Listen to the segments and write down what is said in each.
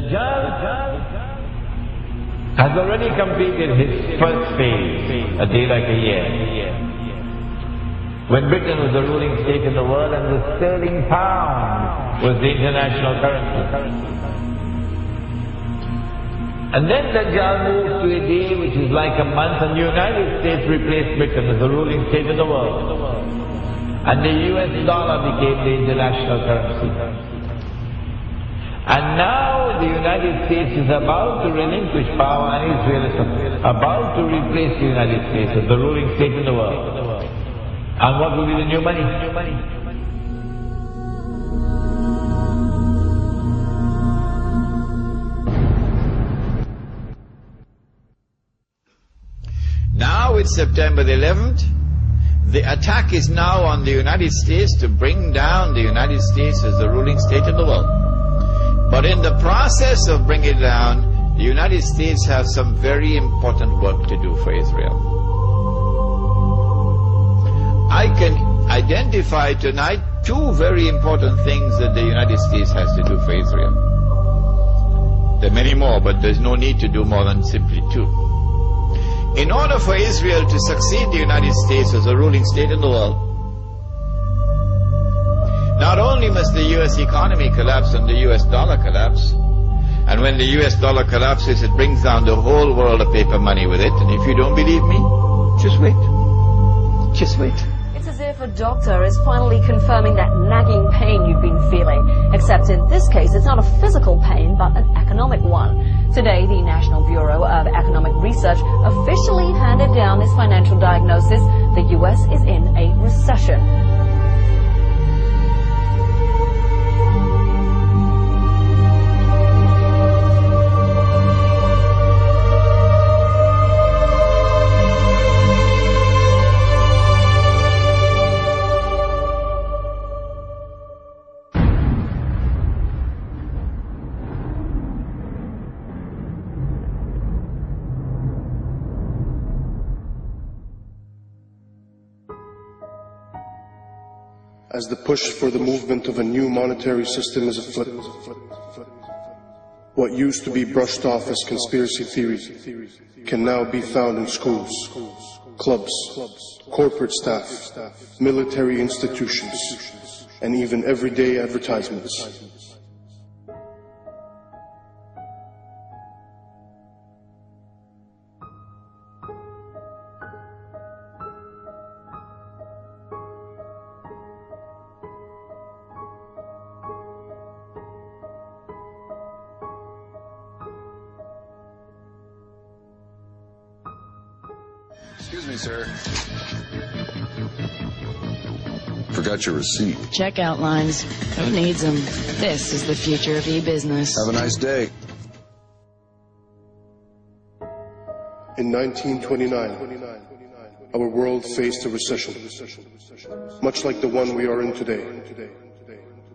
Dajjal has already completed his first phase, a day like a year. When Britain was the ruling state in the world and the sterling pound was the international currency. And then Dajjal moved to a day which is like a month, and the United States replaced Britain as the ruling state in the world. And the US dollar became the international currency. And now the United States is about to relinquish power, and Israel is about to replace the United States as the ruling state in the world. And what will be the new money? Now it's September the 11th. The attack is now on the United States to bring down the United States as the ruling state in the world. But in the process of bringing it down, the United States has some very important work to do for Israel. I can identify tonight two very important things that the United States has to do for Israel. There are many more, but there's no need to do more than simply two. In order for Israel to succeed the United States as a ruling state in the world, not only must the US economy collapse and the US dollar collapse, and when the US dollar collapses, it brings down the whole world of paper money with it, and if you don't believe me, just wait. Just wait. It's as if a doctor is finally confirming that nagging pain you've been feeling, except in this case it's not a physical pain but an economic one. Today, the National Bureau of Economic Research officially handed down its financial diagnosis. The US is in a recession. As the push for the movement of a new monetary system is afoot, what used to be brushed off as conspiracy theories can now be found in schools, clubs, corporate staff, military institutions, and even everyday advertisements. Excuse me, sir. Forgot your receipt. Checkout lines. Who needs them? This is the future of e-business. Have a nice day. In 1929, our world faced a recession, much like the one we are in today.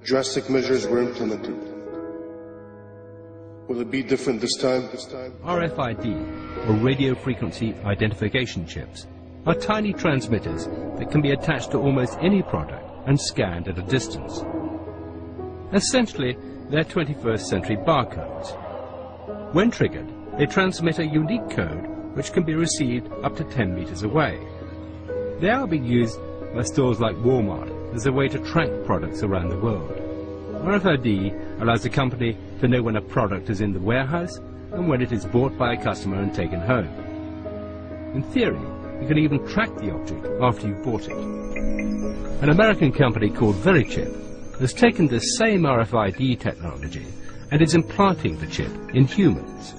Drastic measures were implemented. Will it be different this time? RFID, or radio frequency identification chips, are tiny transmitters that can be attached to almost any product and scanned at a distance. Essentially, they're 21st century barcodes. When triggered, they transmit a unique code which can be received up to 10 meters away. They are being used by stores like Walmart as a way to track products around the world. RFID allows the company to know when a product is in the warehouse and when it is bought by a customer and taken home. In theory, you can even track the object after you've bought it. An American company called Verichip has taken this same RFID technology and is implanting the chip in humans.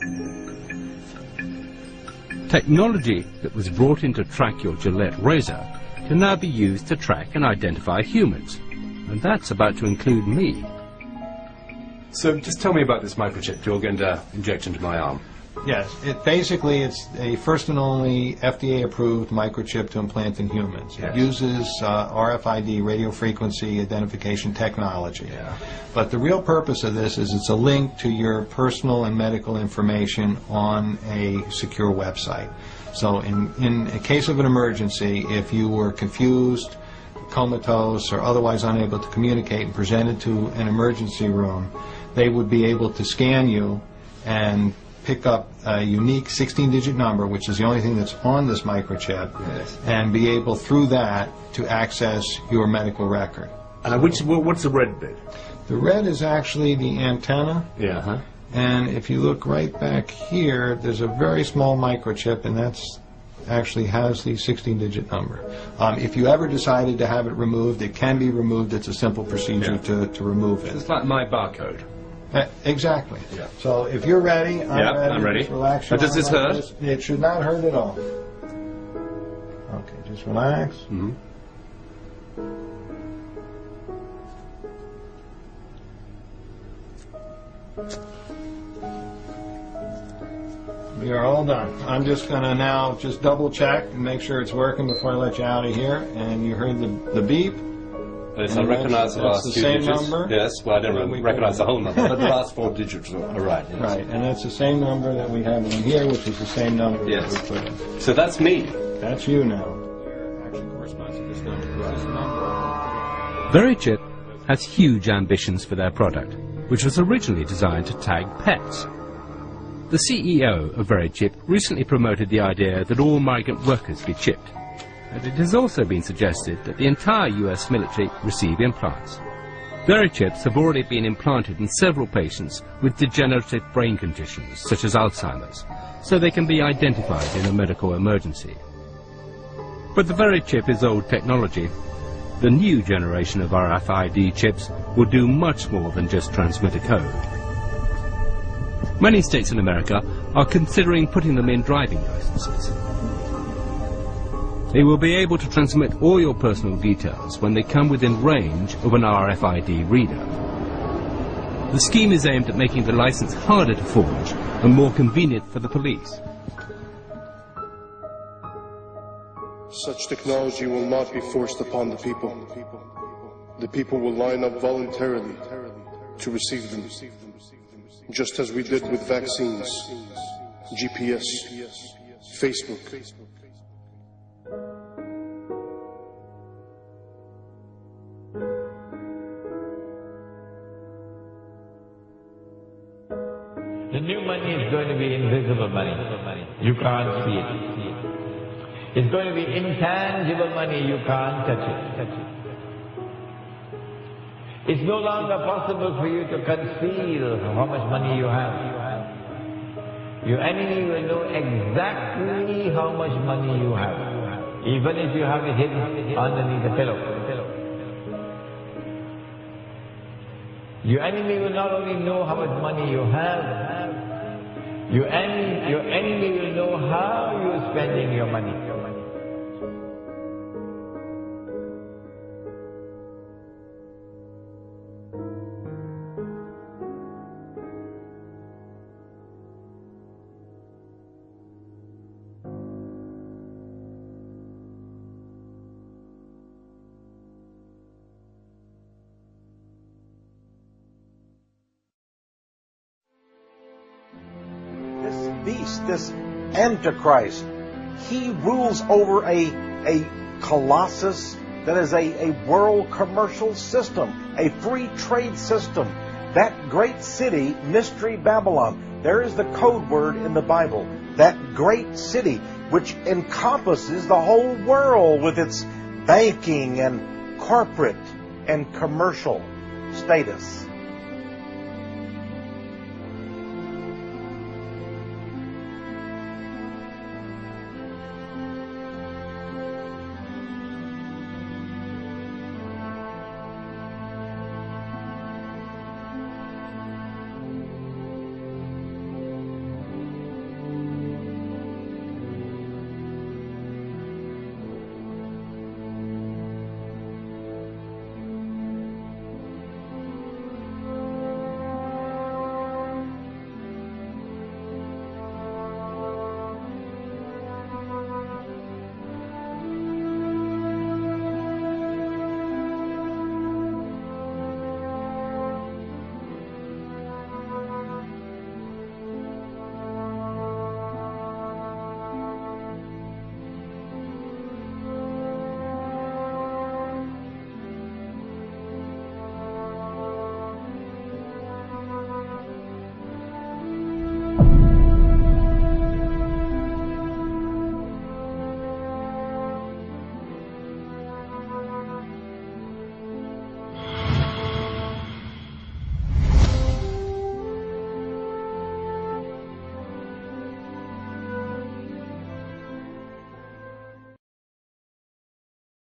Technology that was brought in to track your Gillette razor can now be used to track and identify humans. And that's about to include me. So just tell me about this microchip you're going to inject into my arm. Yes, basically it's a first and only FDA-approved microchip to implant in humans. Yes. It uses RFID, radio frequency identification technology. Yeah. But the real purpose of this is it's a link to your personal and medical information on a secure website. So in a case of an emergency, if you were confused, comatose, or otherwise unable to communicate and presented to an emergency room, they would be able to scan you and pick up a unique 16-digit number, which is the only thing that's on this microchip, and be able through that to access your medical record. What's the red bit? The red is actually the antenna. Yeah. And if you look right back here, there's a very small microchip, and that's actually has the 16-digit number. If you ever decided to have it removed, it can be removed. It's a simple procedure to remove it. It's like my barcode. Exactly. Yeah. So if you're ready, I'm ready. Just relax your Does this arm like hurt? this. It should not hurt at all. Okay, just relax. Mm-hmm. We are all done. I'm just going to now just double check and make sure it's working before I let you out of here. And you heard the beep. Yes, I recognize the last the two same digits. number. Yes, well, I don't recognize the whole number, but the last 4 digits are right. Yes. Right, and that's the same number that we have in here, which is the same number Yes. that we put in. So that's me. That's you now. Actually corresponds to this number. This number. VeriChip has huge ambitions for their product, which was originally designed to tag pets. The CEO of VeriChip recently promoted the idea that all migrant workers be chipped, and it has also been suggested that the entire US military receive implants. VeriChips have already been implanted in several patients with degenerative brain conditions such as Alzheimer's, so they can be identified in a medical emergency. But the VeriChip is old technology. The new generation of RFID chips will do much more than just transmit a code. Many states in America are considering putting them in driving licenses. They will be able to transmit all your personal details when they come within range of an RFID reader. The scheme is aimed at making the license harder to forge and more convenient for the police. Such technology will not be forced upon the people. The people will line up voluntarily to receive them, just as we did with vaccines, GPS, Facebook. The new money is going to be invisible money. You can't see it. It's going to be intangible money. You can't touch it. It's no longer possible for you to conceal how much money you have. Your enemy will know exactly how much money you have, even if you have it hidden underneath the pillow. Your enemy will not only know how much money you have, your enemy will know how you're spending your money. Beast, this Antichrist, he rules over a colossus that is a world commercial system, a free trade system. That great city, Mystery Babylon, there is the code word in the Bible. That great city which encompasses the whole world with its banking and corporate and commercial status.